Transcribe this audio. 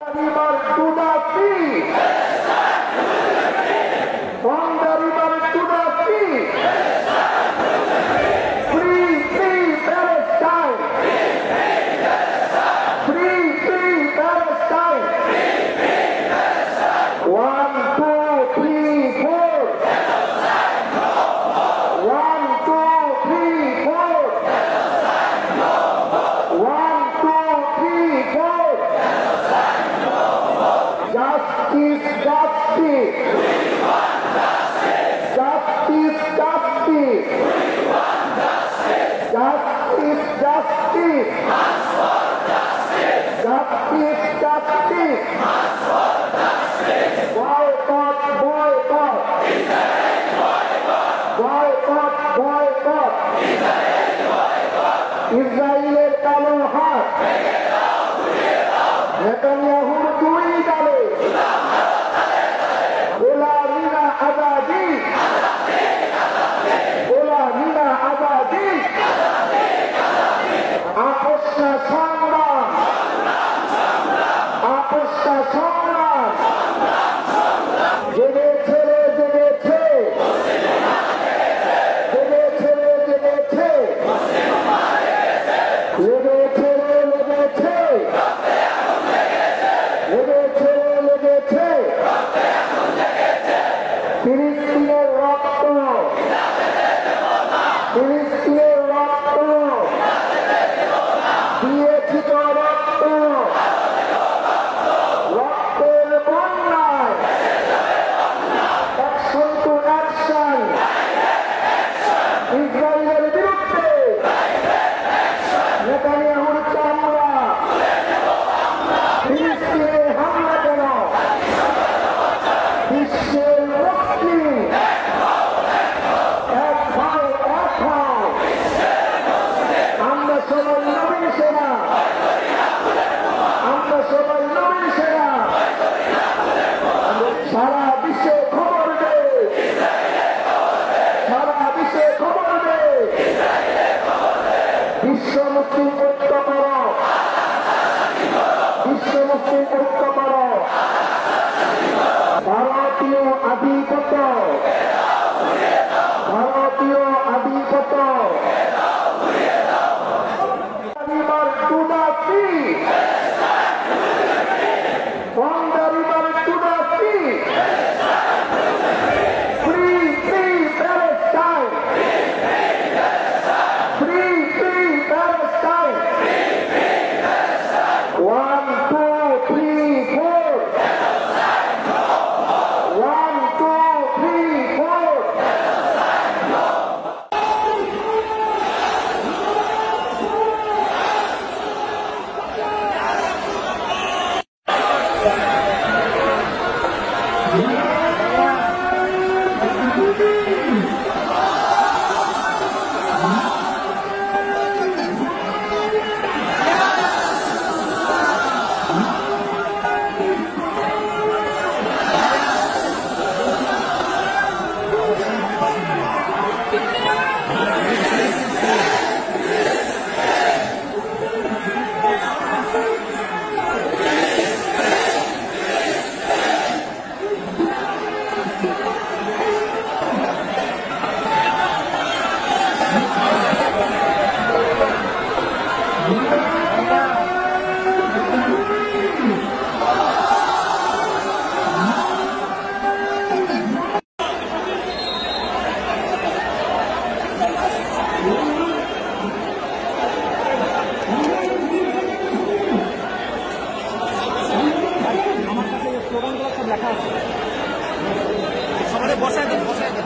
river to the sea. From the river to the sea. Free, free Palestine. Free, free Palestine. 1, 2, 3, 4. 1, 2, 3, 4. 1, 2, 3, 4. Justice, justice. Justice, justice. Justice, justice. Justice, justice. Boycott, boycott. Boycott, boycott. ইসরায়েলের কালো হাত নেতানিয়াহুর দুই দলে গোলামিনা আজাদি গোলামিনা আজাদি আপোষনা সংগ্রাম আপোষনা সংগ্রাম জেগেছে জেগেছে জেগেছে জেগেছে লেগেছে লেগেছে লেগেছে লেগেছে ফিলিস্তিনের রক্ত ফিলিস্তিনের রক্ত দিয়েছি তো রক্ত রক্তের বন্যায় অ্যাকশন টু অ্যাকশন ইসরায়েলের বিরুদ্ধে নেতানিয়াহুর চামড়া ফিলিস্তিনে হামলা কেন বিশ্বের মুক্তি এক ভাই এক ভাই আমরা সবাই নবীন সেনা আমরা সবাই নবীন সেনা সারা বিশ্বে খবর দে সারা বিশ্বে খবর দে বিশ্ব মুসলিম ঐক্য করো বিশ্ব মুসলিম ঐক্য করো ভারতীয় আধিপত্য ভারতীয় আধিপত্য river to the sea. From the river to the sea. Free, free Palestine. Free, free Palestine. 1, 2, 3, 4. 1, 2, 3, 4. বসায় দেন